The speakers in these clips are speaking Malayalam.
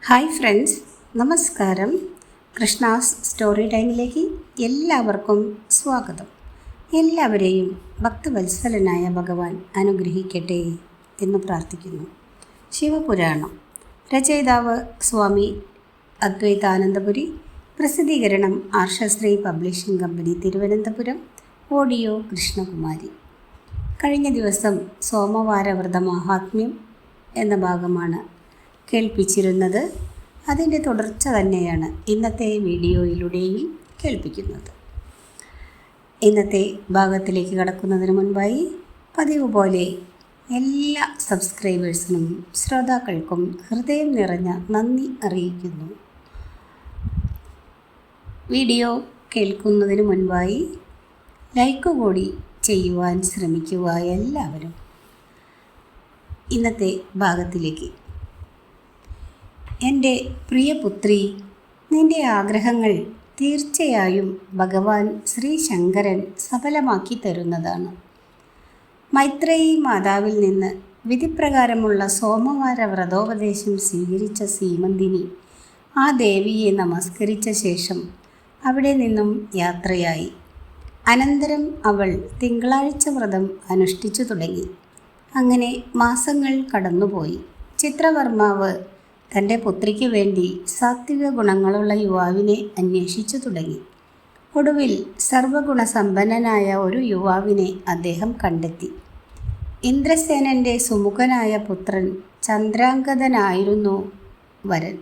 ഹായ് ഫ്രണ്ട്സ്, നമസ്കാരം. കൃഷ്ണാസ് സ്റ്റോറി ടൈമിലേക്ക് എല്ലാവർക്കും സ്വാഗതം. എല്ലാവരെയും ഭക്തവത്സലനായ ഭഗവാൻ അനുഗ്രഹിക്കട്ടെ എന്ന് പ്രാർത്ഥിക്കുന്നു. ശിവപുരാണം. രചയിതാവ് സ്വാമി അദ്വൈതാനന്ദപുരി. പ്രസിദ്ധീകരണം Arshasree publishing company, Thiruvananthapuram. Audio Krishnakumari. കഴിഞ്ഞ ദിവസം സോമവാരവ്രത മാഹാത്മ്യം എന്ന ഭാഗമാണ് കേൾപ്പിച്ചിരുന്നത്. അതിൻ്റെ തുടർച്ച തന്നെയാണ് ഇന്നത്തെ വീഡിയോയിലൂടെയും കേൾപ്പിക്കുന്നത്. ഇന്നത്തെ ഭാഗത്തിലേക്ക് കടക്കുന്നതിന് മുൻപായി പതിവ് പോലെ എല്ലാ സബ്സ്ക്രൈബേഴ്സിനും ശ്രോതാക്കൾക്കും ഹൃദയം നിറഞ്ഞ നന്ദി അറിയിക്കുന്നു. വീഡിയോ കേൾക്കുന്നതിന് മുൻപായി ലൈക്ക് കൂടി ചെയ്യുവാൻ ശ്രമിക്കുക എല്ലാവരും. ഇന്നത്തെ ഭാഗത്തിലേക്ക്. എൻ്റെ പ്രിയപുത്രി, നിൻ്റെ ആഗ്രഹങ്ങൾ തീർച്ചയായും ഭഗവാൻ ശ്രീ ശങ്കരൻ സഫലമാക്കി തരുന്നതാണ്. മൈത്രേയി മാതാവിൽ നിന്ന് വിധിപ്രകാരമുള്ള സോമവാര വ്രതോപദേശം സ്വീകരിച്ച സീമന്തിനി ആ ദേവിയെ നമസ്കരിച്ച ശേഷം അവിടെ നിന്നും യാത്രയായി. അനന്തരം അവൾ തിങ്കളാഴ്ച വ്രതം അനുഷ്ഠിച്ചു തുടങ്ങി. അങ്ങനെ മാസങ്ങൾ കടന്നുപോയി. ചിത്രവർമാവ് തൻ്റെ പുത്രിക്ക് വേണ്ടി സാത്വിക ഗുണങ്ങളുള്ള യുവാവിനെ അന്വേഷിച്ചു തുടങ്ങി. ഒടുവിൽ സർവഗുണസമ്പന്നനായ ഒരു യുവാവിനെ അദ്ദേഹം കണ്ടെത്തി. ഇന്ദ്രസേനൻ്റെ സുമുഖനായ പുത്രൻ ചന്ദ്രാംഗതനായിരുന്നു വരൻ.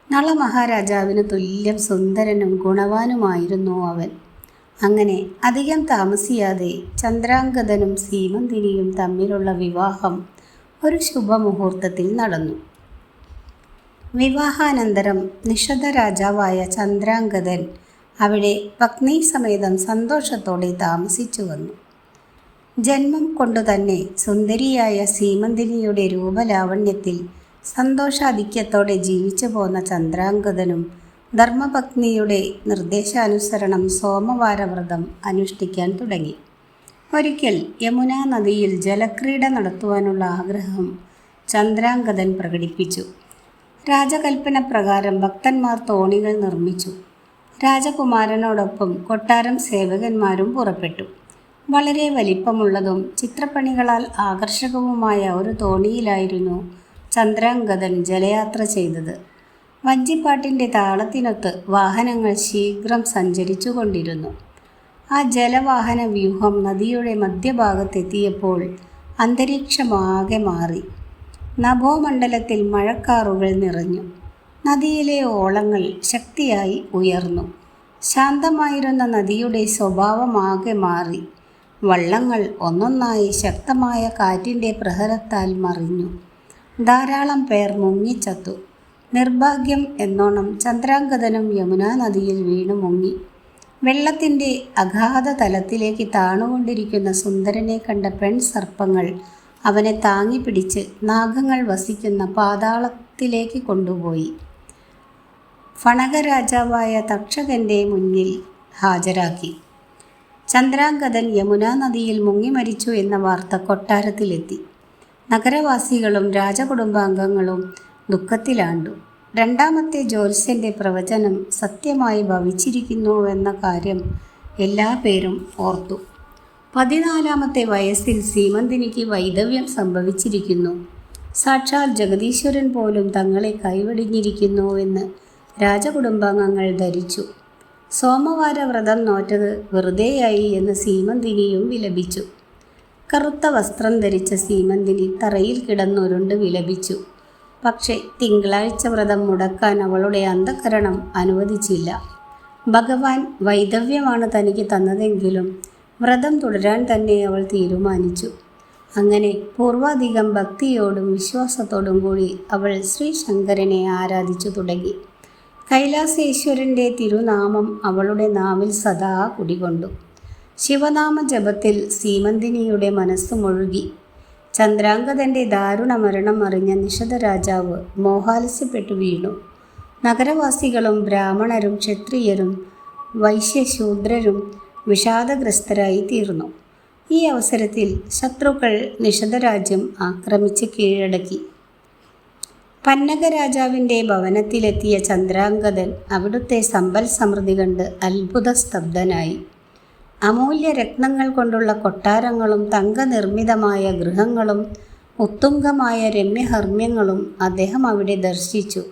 നളമഹാരാജാവിന് തുല്യം സുന്ദരനും ഗുണവാനുമായിരുന്നു അവൻ. അങ്ങനെ അധികം താമസിയാതെ ചന്ദ്രാംഗതനും സീമന്തിനിയും തമ്മിലുള്ള വിവാഹം ഒരു ശുഭമുഹൂർത്തത്തിൽ നടന്നു. വിവാഹാനന്തരം നിഷധ രാജാവായ ചന്ദ്രാംഗതൻ അവിടെ പത്നീസമേതം സന്തോഷത്തോടെ താമസിച്ചു വന്നു. ജന്മം കൊണ്ടുതന്നെ സുന്ദരിയായ സീമന്തിനിയുടെ രൂപലാവണ്യത്തിൽ സന്തോഷാധിക്യത്തോടെ ജീവിച്ചു പോന്ന ചന്ദ്രാംഗതനും ധർമ്മപത്നിയുടെ നിർദ്ദേശാനുസരണം സോമവാരവ്രതം അനുഷ്ഠിക്കാൻ തുടങ്ങി. ഒരിക്കൽ യമുനാ നദിയിൽ ജലക്രീഡ നടത്തുവാനുള്ള ആഗ്രഹം ചന്ദ്രാംഗതൻ പ്രകടിപ്പിച്ചു. രാജകൽപ്പന പ്രകാരം ഭക്തന്മാർ തോണികൾ നിർമ്മിച്ചു. രാജകുമാരനോടൊപ്പം കൊട്ടാരം സേവകന്മാരും പുറപ്പെട്ടു. വളരെ വലിപ്പമുള്ളതും ചിത്രപ്പണികളാൽ ആകർഷകവുമായ ഒരു തോണിയിലായിരുന്നു ചന്ദ്രാംഗതൻ ജലയാത്ര ചെയ്തത്. വഞ്ചിപ്പാട്ടിൻ്റെ താളത്തിനൊത്ത് വാഹനങ്ങൾ ശീഘ്രം സഞ്ചരിച്ചു കൊണ്ടിരുന്നു. ആ ജലവാഹന വ്യൂഹം നദിയുടെ മധ്യഭാഗത്തെത്തിയപ്പോൾ അന്തരീക്ഷമാകെ മാറി. നഭോമണ്ഡലത്തിൽ മഴക്കാറുകൾ നിറഞ്ഞു. നദിയിലെ ഓളങ്ങൾ ശക്തിയായി ഉയർന്നു. ശാന്തമായിരുന്ന നദിയുടെ സ്വഭാവമാകെ മാറി. വള്ളങ്ങൾ ഒന്നൊന്നായി ശക്തമായ കാറ്റിൻ്റെ പ്രഹരത്താൽ മറിഞ്ഞു. ധാരാളം പേർ മുങ്ങിച്ചത്തു. നിർഭാഗ്യം എന്നോണം ചന്ദ്രാംഗതനും യമുനാ നദിയിൽ വീണു മുങ്ങി. വെള്ളത്തിൻ്റെ അഗാധ തലത്തിലേക്ക് താണുകൊണ്ടിരിക്കുന്ന സുന്ദരനെ കണ്ട പെൺസർപ്പങ്ങൾ അവനെ താങ്ങിപ്പിടിച്ച് നാഗങ്ങൾ വസിക്കുന്ന പാതാളത്തിലേക്ക് കൊണ്ടുപോയി ഫണകരാജാവായ തക്ഷകൻ്റെ മുന്നിൽ ഹാജരാക്കി. ചന്ദ്രാംഗതൻ യമുനാ നദിയിൽ മുങ്ങിമരിച്ചു എന്ന വാർത്ത കൊട്ടാരത്തിലെത്തി. നഗരവാസികളും രാജകുടുംബാംഗങ്ങളും ദുഃഖത്തിലാണ്ടു. രണ്ടാമത്തെ ജ്യോത്സ്യൻ്റെ പ്രവചനം സത്യമായി ഭവിച്ചിരിക്കുന്നുവെന്ന കാര്യം എല്ലാ പേരും ഓർത്തു. 14-ാമത്തെ വയസ്സിൽ സീമന്തിനിക്ക് വൈധവ്യം സംഭവിച്ചിരിക്കുന്നു. സാക്ഷാൽ ജഗദീശ്വരൻ പോലും തങ്ങളെ കൈവെടിഞ്ഞിരിക്കുന്നുവെന്ന് രാജകുടുംബാംഗങ്ങൾ ധരിച്ചു. സോമവാര വ്രതം നോറ്റത് വെറുതെയായി എന്ന് സീമന്തിനിയും വിലപിച്ചു. കറുത്ത വസ്ത്രം ധരിച്ച സീമന്തിനി തറയിൽ കിടന്നുരുണ്ട് വിലപിച്ചു. പക്ഷേ തിങ്കളാഴ്ച വ്രതം മുടക്കാൻ അവളുടെ അന്ധകരണം അനുവദിച്ചില്ല. ഭഗവാൻ വൈധവ്യമാണ് തനിക്ക് തന്നതെങ്കിലും വ്രതം തുടരാൻ തന്നെ അവൾ തീരുമാനിച്ചു. അങ്ങനെ പൂർവാധികം ഭക്തിയോടും വിശ്വാസത്തോടും കൂടി അവൾ ശ്രീശങ്കരനെ ആരാധിച്ചു തുടങ്ങി. കൈലാസേശ്വരൻ്റെ തിരുനാമം അവളുടെ നാവിൽ സദാ കുടികൊണ്ടു. ശിവനാമ ജപത്തിൽ സീമന്തിനിയുടെ മനസ്സ് മുഴുകി. ചന്ദ്രാംഗതൻ്റെ ദാരുണ മരണം അറിഞ്ഞ നിഷധ രാജാവ് മോഹാലസ്യപ്പെട്ടു വീണു. നഗരവാസികളും ബ്രാഹ്മണരും ക്ഷത്രിയരും വൈശ്യശൂദ്രരും വിഷാദഗ്രസ്തരായി തീർന്നു. ഈ അവസരത്തിൽ ശത്രുക്കൾ നിഷധരാജ്യം ആക്രമിച്ച് കീഴടക്കി. പന്നഗ രാജാവിൻ്റെ ഭവനത്തിലെത്തിയ ചന്ദ്രാംഗദൻ അവിടുത്തെ സമ്പൽ സമൃദ്ധി കണ്ട് അത്ഭുതസ്തബ്ധനായി. അമൂല്യ രത്നങ്ങൾ കൊണ്ടുള്ള കൊട്ടാരങ്ങളും തങ്കനിർമ്മിതമായ ഗൃഹങ്ങളും ഉത്തുംഗമായ രമ്യഹർമ്മ്യങ്ങളും അദ്ദേഹം അവിടെ ദർശിച്ചു.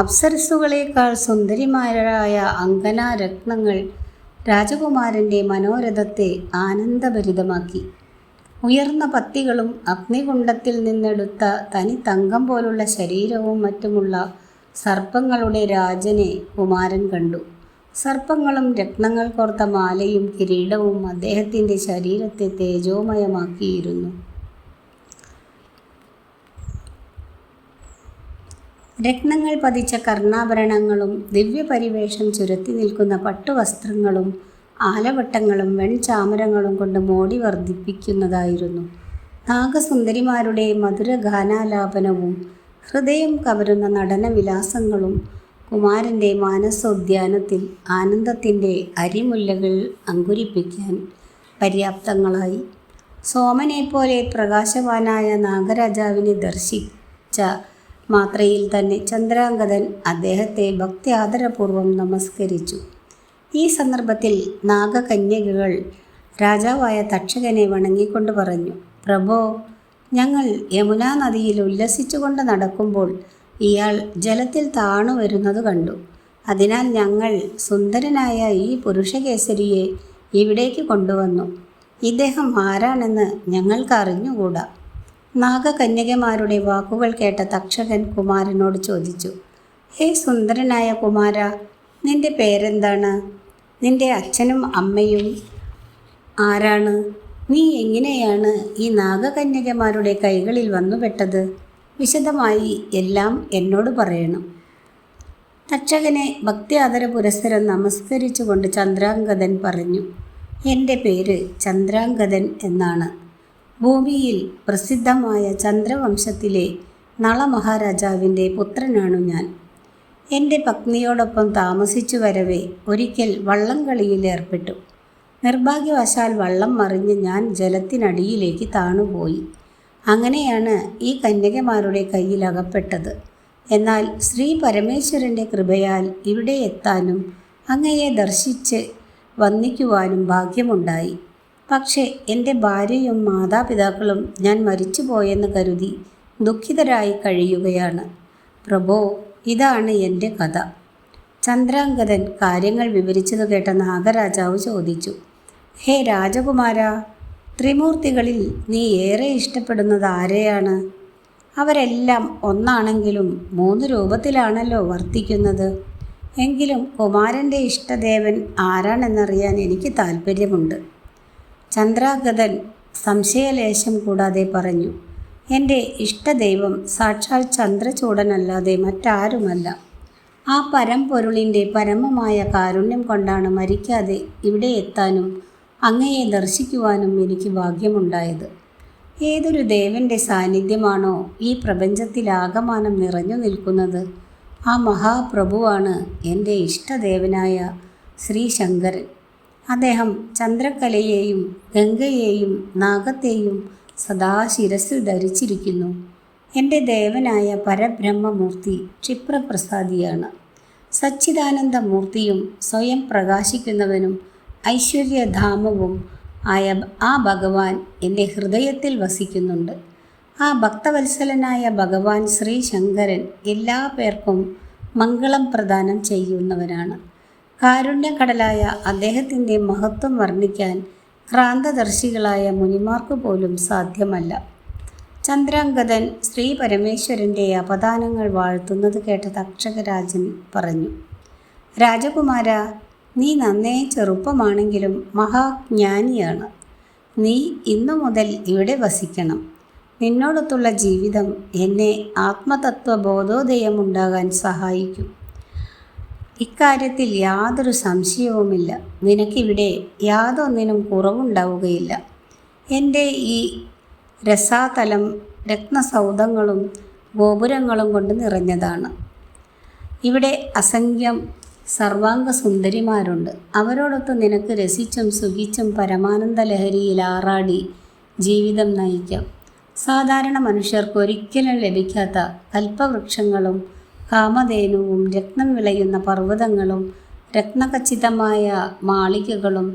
അപ്സരസ്സുകളേക്കാൾ സുന്ദരിമാരായ അങ്കനാരത്നങ്ങൾ രാജകുമാരൻ്റെ മനോരഥത്തെ ആനന്ദഭരിതമാക്കി. ഉയർന്ന പത്തികളും അഗ്നികുണ്ഡത്തിൽ നിന്നെടുത്ത തനി തങ്കം പോലുള്ള ശരീരവും മറ്റുമുള്ള സർപ്പങ്ങളുടെ രാജനെ കുമാരൻ കണ്ടു. സർപ്പങ്ങളും രത്നങ്ങൾ കോർത്ത മാലയും കിരീടവും അദ്ദേഹത്തിൻ്റെ ശരീരത്തെ തേജോമയമാക്കിയിരുന്നു. രത്നങ്ങൾ പതിച്ച കർണാഭരണങ്ങളും ദിവ്യപരിവേഷം ചുരത്തി നിൽക്കുന്ന പട്ടുവസ്ത്രങ്ങളും ആലവട്ടങ്ങളും വെൺചാമരങ്ങളും കൊണ്ട് മോടി വർദ്ധിപ്പിക്കുന്നതായിരുന്നു. നാഗസുന്ദരിമാരുടെ മധുരഗാനാലാപനവും ഹൃദയം കവരുന്ന നടനവിലാസങ്ങളും കുമാരൻ്റെ മാനസോദ്യാനത്തിൽ ആനന്ദത്തിൻ്റെ അരിമുല്ലകൾ അങ്കുരിപ്പിക്കാൻ പര്യാപ്തങ്ങളായി. സോമനെപ്പോലെ പ്രകാശവാനായ നാഗരാജാവിനെ ദർശിച്ച മാത്രയിൽ തന്നെ ചന്ദ്രാംഗദൻ അദ്ദേഹത്തെ ഭക്തി ആദരപൂർവ്വം നമസ്കരിച്ചു. ഈ സന്ദർഭത്തിൽ നാഗകന്യകകൾ രാജാവായ തക്ഷകനെ വണങ്ങിക്കൊണ്ട് പറഞ്ഞു, പ്രഭോ, ഞങ്ങൾ യമുനാ നദിയിൽ ഉല്ലസിച്ചുകൊണ്ട് നടക്കുമ്പോൾ ഇയാൾ ജലത്തിൽ താണു വരുന്നത് കണ്ടു. അതിനാൽ ഞങ്ങൾ സുന്ദരനായ ഈ പുരുഷകേസരിയെ ഇവിടേക്ക് കൊണ്ടുവന്നു. ഇദ്ദേഹം ആരാണെന്ന് ഞങ്ങൾക്ക് അറിഞ്ഞുകൂടാ. നാഗകന്യകമാരുടെ വാക്കുകൾ കേട്ട തക്ഷകൻ കുമാരനോട് ചോദിച്ചു, ഹേ സുന്ദരനായ കുമാര, നിന്റെ പേരെന്താണ്? നിന്റെ അച്ഛനും അമ്മയും ആരാണ്? നീ എങ്ങനെയാണ് ഈ നാഗകന്യകമാരുടെ കൈകളിൽ വന്നുപെട്ടത്? വിശദമായി എല്ലാം എന്നോട് പറയണം. തക്ഷകനെ ഭക്തി ആദര പുരസ്സരം നമസ്കരിച്ചുകൊണ്ട് ചന്ദ്രാംഗദൻ പറഞ്ഞു, എൻ്റെ പേര് ചന്ദ്രാംഗദൻ എന്നാണ്. ഭൂമിയിൽ പ്രസിദ്ധമായ ചന്ദ്രവംശത്തിലെ നളമഹാരാജാവിൻ്റെ പുത്രനാണു ഞാൻ. എൻ്റെ പത്നിയോടൊപ്പം താമസിച്ചു വരവേ ഒരിക്കൽ വള്ളംകളിയിൽ ഏർപ്പെട്ടു. നിർഭാഗ്യവശാൽ വള്ളം മറിഞ്ഞ് ഞാൻ ജലത്തിനടിയിലേക്ക് താണുപോയി. അങ്ങനെയാണ് ഈ കന്യകമാരുടെ കയ്യിൽ അകപ്പെട്ടത്. എന്നാൽ ശ്രീ പരമേശ്വരൻ്റെ കൃപയാൽ ഇവിടെ എത്താനും അങ്ങയെ ദർശിച്ച് വന്ദിക്കുവാനും ഭാഗ്യമുണ്ടായി. പക്ഷേ എൻ്റെ ഭാര്യയും മാതാപിതാക്കളും ഞാൻ മരിച്ചുപോയെന്ന് കരുതി ദുഃഖിതരായി കഴിയുകയാണ്. പ്രഭോ, ഇതാണ് എൻ്റെ കഥ. ചന്ദ്രാംഗദൻ കാര്യങ്ങൾ വിവരിച്ചത് കേട്ട നാഗരാജാവ് ചോദിച്ചു, ഹേ രാജകുമാര, ത്രിമൂർത്തികളിൽ നീ ഏറെ ഇഷ്ടപ്പെടുന്നത് ആരെയാണ്? അവരെല്ലാം ഒന്നാണെങ്കിലും 3 രൂപത്തിലാണല്ലോ വർത്തിക്കുന്നത്. എങ്കിലും കുമാരൻ്റെ ഇഷ്ടദേവൻ ആരാണെന്നറിയാൻ എനിക്ക് താൽപ്പര്യമുണ്ട്. ചന്ദ്രാംഗദൻ സംശയലേശം കൂടാതെ പറഞ്ഞു, എൻ്റെ ഇഷ്ടദൈവം സാക്ഷാൽ ചന്ദ്രചൂഡനല്ലാതെ മറ്റാരുമല്ല. ആ പരമ്പൊരുളിൻ്റെ പരമമായ കാരുണ്യം കൊണ്ടാണ് മരിക്കാതെ ഇവിടെ എത്താനും അങ്ങയെ ദർശിക്കുവാനും എനിക്ക് ഭാഗ്യമുണ്ടായത്. ഏതൊരു ദേവൻ്റെ സാന്നിധ്യമാണോ ഈ പ്രപഞ്ചത്തിലാകമാനം നിറഞ്ഞു നിൽക്കുന്നത്, ആ മഹാപ്രഭുവാണ് എൻ്റെ ഇഷ്ടദേവനായ ശ്രീ ശങ്കരൻ. അദ്ദേഹം ചന്ദ്രകലയെയും ഗംഗയെയും നാഗത്തെയും സദാ ശിരസിൽ ധരിച്ചിരിക്കുന്നു. എൻ്റെ ദേവനായ പരബ്രഹ്മമൂർത്തി ക്ഷിപ്രപ്രസാദിയാണ്. സച്ചിദാനന്ദമൂർത്തിയും സ്വയം പ്രകാശിക്കുന്നവനും ഐശ്വര്യധാമവും ആയ ആ ഭഗവാൻ എൻ്റെ ഹൃദയത്തിൽ വസിക്കുന്നുണ്ട്. ആ ഭക്തവത്സലനായ ഭഗവാൻ ശ്രീ ശങ്കരൻ എല്ലാ പേർക്കും മംഗളം പ്രദാനം ചെയ്യുന്നവനാണ്. കാരുണ്യകടലായ അദ്ദേഹത്തിൻ്റെ മഹത്വം വർണ്ണിക്കാൻ ക്രാന്തദർശികളായ മുനിമാർക്ക് പോലും സാധ്യമല്ല. ചന്ദ്രാംഗദൻ ശ്രീ പരമേശ്വരൻ്റെ അപദാനങ്ങൾ വാഴ്ത്തുന്നത് കേട്ട തക്ഷകരാജൻ പറഞ്ഞു, രാജകുമാര, നീ നന്നേ ചെറുപ്പമാണെങ്കിലും മഹാജ്ഞാനിയാണ്. നീ ഇന്നു മുതൽ ഇവിടെ വസിക്കണം. നിന്നോടൊത്തുള്ള ജീവിതം എന്നെ ആത്മതത്വബോധോദയമുണ്ടാകാൻ സഹായിക്കും. ഇക്കാര്യത്തിൽ യാതൊരു സംശയവുമില്ല. നിനക്കിവിടെ യാതൊന്നിനും കുറവുണ്ടാവുകയില്ല. എൻ്റെ ഈ രസാതലം രത്നസൗധങ്ങളും ഗോപുരങ്ങളും കൊണ്ട് നിറഞ്ഞതാണ്. ഇവിടെ അസംഖ്യം സർവാംഗ സുന്ദരിമാരുണ്ട്. അവരോടൊത്ത് നിനക്ക് രസിച്ചും സുഖിച്ചും പരമാനന്ദ ലഹരിയിൽ ആറാടി ജീവിതം നയിക്കാം. സാധാരണ മനുഷ്യർക്ക് ഒരിക്കലും ലഭിക്കാത്ത കൽപ്പവൃക്ഷങ്ങളും കാമധേനുവും രത്നം വിളയുന്ന പർവ്വതങ്ങളും രത്നഖച്ചിതമായ മാളികകളും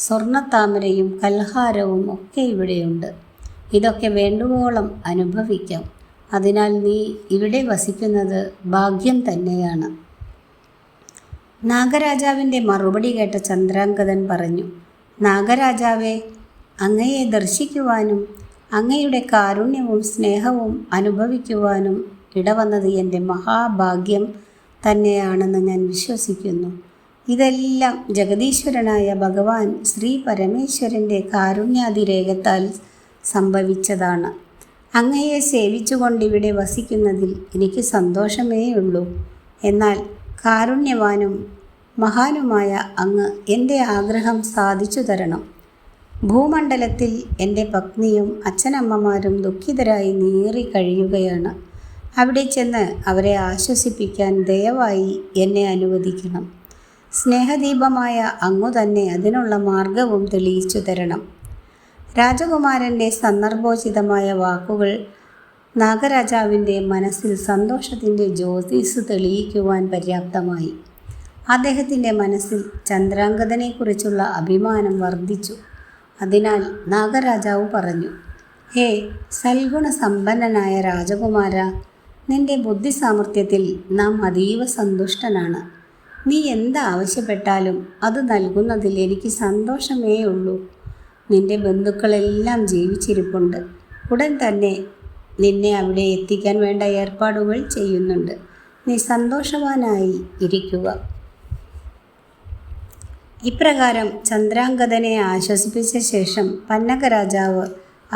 സ്വർണ്ണത്താമരയും കൽഹാരവും ഒക്കെ ഇവിടെയുണ്ട്. ഇതൊക്കെ വേണ്ടുവോളം അനുഭവിക്കാം. അതിനാൽ നീ ഇവിടെ വസിക്കുന്നത് ഭാഗ്യം തന്നെയാണ്. നാഗരാജാവിൻ്റെ മറുപടി കേട്ട ചന്ദ്രാംഗതൻ പറഞ്ഞു, നാഗരാജാവേ, അങ്ങയെ ദർശിക്കുവാനും അങ്ങയുടെ കാരുണ്യവും സ്നേഹവും അനുഭവിക്കുവാനും ഇടവന്നത് എൻ്റെ മഹാഭാഗ്യം തന്നെയാണെന്ന് ഞാൻ വിശ്വസിക്കുന്നു. ഇതെല്ലാം ജഗദീശ്വരനായ ഭഗവാൻ ശ്രീ പരമേശ്വരൻ്റെ കാരുണ്യാതിരേകത്താൽ സംഭവിച്ചതാണ്. അങ്ങയെ സേവിച്ചുകൊണ്ടിവിടെ വസിക്കുന്നതിൽ എനിക്ക് സന്തോഷമേയുള്ളൂ. എന്നാൽ കാരുണ്യവാനും മഹാനുമായ അങ്ങ് എൻ്റെ ആഗ്രഹം സാധിച്ചു തരണം. ഭൂമണ്ഡലത്തിൽ എൻ്റെ പത്നിയും അച്ഛനമ്മമാരും ദുഃഖിതരായി നീറി കഴിയുകയാണ്. അവിടെ ചെന്ന് അവരെ ആശ്വസിപ്പിക്കാൻ ദയവായി എന്നെ അനുവദിക്കണം. സ്നേഹദീപമായ അങ്ങു തന്നെ അതിനുള്ള മാർഗവും തെളിയിച്ചു തരണം. രാജകുമാരൻ്റെ സന്ദർഭോചിതമായ വാക്കുകൾ നാഗരാജാവിൻ്റെ മനസ്സിൽ സന്തോഷത്തിൻ്റെ ജ്യോതിസ് തെളിയിക്കുവാൻ പര്യാപ്തമായി. അദ്ദേഹത്തിൻ്റെ മനസ്സിൽ ചന്ദ്രാംഗതനെക്കുറിച്ചുള്ള അഭിമാനം വർദ്ധിച്ചു. അതിനാൽ നാഗരാജാവ് പറഞ്ഞു, ഹേ സൽഗുണസമ്പന്നനായ രാജകുമാര, നിന്റെ ബുദ്ധിസാമർഥ്യത്തിൽ നാം അതീവ സന്തുഷ്ടനാണ്. നീ എന്താവശ്യപ്പെട്ടാലും അത് നൽകുന്നതിൽ എനിക്ക് സന്തോഷമേ ഉള്ളൂ. നിന്റെ ബന്ധുക്കളെല്ലാം ജീവിച്ചിരിപ്പുണ്ട്. ഉടൻ തന്നെ നിന്നെ അവിടെ എത്തിക്കാൻ വേണ്ട ഏർപ്പാടുകൾ ചെയ്യുന്നുണ്ട്. നീ സന്തോഷവാനായി ഇരിക്കുക. ഇപ്രകാരം ചന്ദ്രാംഗതനെ ആശ്വസിപ്പിച്ച ശേഷം പന്നഗരാജാവ്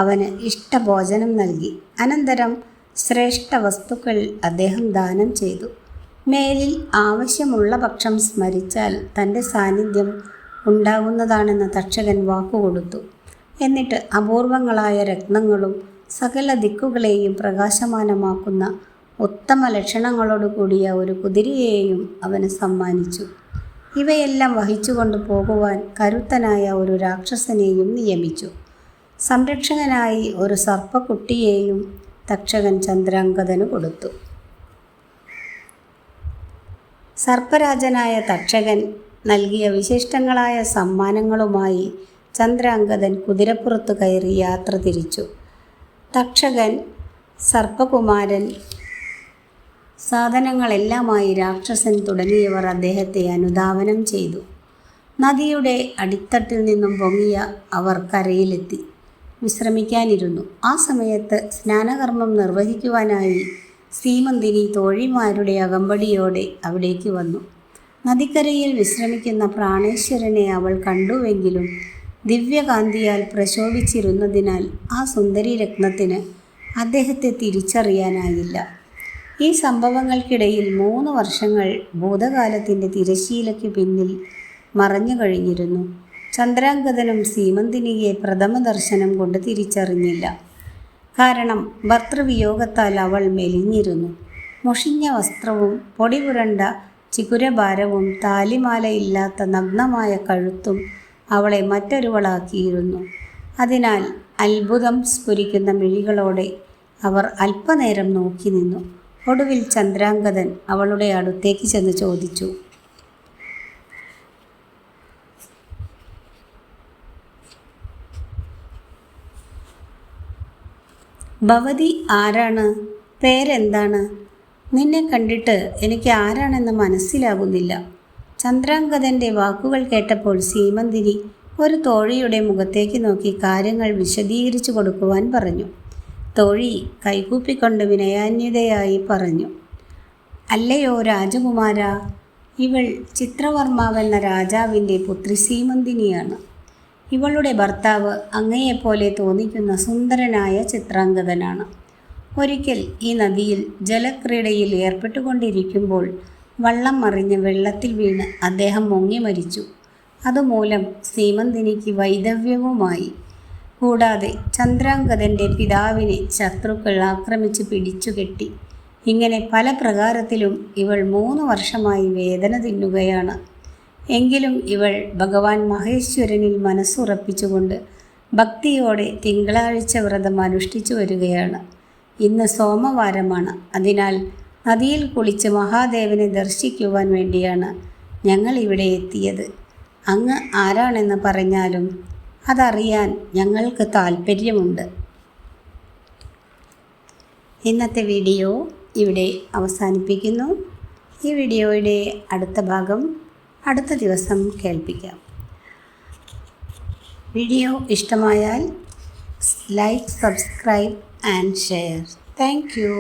അവന് ഇഷ്ടഭോജനം നൽകി. അനന്തരം ശ്രേഷ്ഠ വസ്തുക്കൾ അദ്ദേഹം ദാനം ചെയ്തു. മേലിൽ ആവശ്യമുള്ള പക്ഷം സ്മരിച്ചാൽ തൻ്റെ സാന്നിധ്യം ഉണ്ടാകുന്നതാണെന്ന് തക്ഷകൻ വാക്കുകൊടുത്തു. എന്നിട്ട് അപൂർവങ്ങളായ രത്നങ്ങളും സകല ദിക്കുകളെയും പ്രകാശമാനമാക്കുന്ന ഉത്തമ ലക്ഷണങ്ങളോട് കൂടിയ ഒരു കുതിരയെയും അവന് സമ്മാനിച്ചു. ഇവയെല്ലാം വഹിച്ചുകൊണ്ട് പോകുവാൻ കരുത്തനായ ഒരു രാക്ഷസനെയും നിയമിച്ചു. സംരക്ഷകനായി ഒരു സർപ്പക്കുട്ടിയെയും തക്ഷകൻ ചന്ദ്രാംഗതന് കൊടുത്തു. സർപ്പരാജനായ തക്ഷകൻ നൽകിയ വിശിഷ്ടങ്ങളായ സമ്മാനങ്ങളുമായി ചന്ദ്രാംഗതൻ കുതിരപ്പുറത്ത് കയറി യാത്ര തിരിച്ചു. തക്ഷകൻ, സർപ്പകുമാരൻ, സാധനങ്ങളെല്ലാമായി രാക്ഷസൻ തുടങ്ങിയവർ അദ്ദേഹത്തെ അനുധാവനം ചെയ്തു. നദിയുടെ അടിത്തട്ടിൽ നിന്നും പൊങ്ങിയ അവർ കരയിലെത്തി വിശ്രമിക്കാനിരുന്നു. ആ സമയത്ത് സ്നാനകർമ്മം നിർവഹിക്കുവാനായി സീമന്തിനി തോഴിമാരുടെ അകമ്പടിയോടെ അവിടേക്ക് വന്നു. നദിക്കരയിൽ വിശ്രമിക്കുന്ന പ്രാണേശ്വരനെ അവൾ കണ്ടുവെങ്കിലും ദിവ്യകാന്തിയാൽ പ്രശോഭിച്ചിരുന്നതിനാൽ ആ സുന്ദരി രത്നത്തിന് അദ്ദേഹത്തെ തിരിച്ചറിയാനായില്ല. ഈ സംഭവങ്ങൾക്കിടയിൽ 3 വർഷങ്ങൾ ഭൂതകാലത്തിൻ്റെ തിരശ്ശീലയ്ക്ക് പിന്നിൽ മറഞ്ഞു കഴിഞ്ഞിരുന്നു. ചന്ദ്രാംഗതനും സീമന്തിനിയെ പ്രഥമ ദർശനം കൊണ്ട് തിരിച്ചറിഞ്ഞില്ല. കാരണം ഭർതൃവിയോഗത്താൽ അവൾ മെലിഞ്ഞിരുന്നു. മുഷിഞ്ഞ വസ്ത്രവും പൊടിപുരണ്ട ചികുരഭാരവും താലിമാലയില്ലാത്ത നഗ്നമായ കഴുത്തും അവളെ മറ്റൊരുവളാക്കിയിരുന്നു. അതിനാൽ അത്ഭുതം സ്ഫുരിക്കുന്ന മിഴികളോടെ അവർ അല്പനേരം നോക്കി നിന്നു. ഒടുവിൽ ചന്ദ്രാംഗതൻ അവളുടെ അടുത്തേക്ക് ചെന്ന് ചോദിച്ചു, ഭവതി ആരാണ്? പേരെന്താണ്? നിന്നെ കണ്ടിട്ട് എനിക്ക് ആരാണെന്ന് മനസ്സിലാകുന്നില്ല. ചന്ദ്രാംഗതൻ്റെ വാക്കുകൾ കേട്ടപ്പോൾ സീമന്തിനി ഒരു തോഴിയുടെ മുഖത്തേക്ക് നോക്കി കാര്യങ്ങൾ വിശദീകരിച്ചു കൊടുക്കുവാൻ പറഞ്ഞു. തോഴി കൈകൂപ്പിക്കൊണ്ട് വിനയാന്വിതയായി പറഞ്ഞു, അല്ലയോ രാജകുമാര, ഇവൾ ചിത്രവർമാവെന്ന രാജാവിൻ്റെ പുത്രി സീമന്തിനിയാണ്. ഇവളുടെ ഭർത്താവ് അങ്ങയെപ്പോലെ തോന്നിക്കുന്ന സുന്ദരനായ ചിത്രാംഗതനാണ്. ഒരിക്കൽ ഈ നദിയിൽ ജലക്രീഡയിൽ ഏർപ്പെട്ടുകൊണ്ടിരിക്കുമ്പോൾ വള്ളം മറിഞ്ഞ് വെള്ളത്തിൽ വീണ് അദ്ദേഹം മുങ്ങി മരിച്ചു. അതുമൂലം സീമന്തിനിക്ക് വൈധവ്യവുമായി. കൂടാതെ ചന്ദ്രാംഗതൻ്റെ പിതാവിനെ ശത്രുക്കൾ ആക്രമിച്ച് പിടിച്ചുകെട്ടി. ഇങ്ങനെ പല പ്രകാരത്തിലും ഇവൾ 3 വർഷമായി വേദന തിന്നുകയാണ്. എങ്കിലും ഇവൾ ഭഗവാൻ മഹേശ്വരനിൽ മനസ്സുറപ്പിച്ചുകൊണ്ട് ഭക്തിയോടെ തിങ്കളാഴ്ച വ്രതം അനുഷ്ഠിച്ചു വരികയാണ്. ഇന്ന് സോമവാരമാണ്. അതിനാൽ നദിയിൽ കുളിച്ച് മഹാദേവനെ ദർശിക്കുവാൻ വേണ്ടിയാണ് ഞങ്ങൾ ഇവിടെ എത്തിയത്. അങ്ങ് ആരാണെന്ന് പറഞ്ഞാലും അതറിയാൻ ഞങ്ങൾക്ക് താൽപ്പര്യമുണ്ട്. ഇന്നത്തെ വീഡിയോ ഇവിടെ അവസാനിപ്പിക്കുന്നു. ഈ വീഡിയോയുടെ അടുത്ത ഭാഗം അടുത്ത ദിവസം കേൾപ്പിക്കാം. വീഡിയോ ഇഷ്ടമായാൽ like, subscribe and share. Thank you.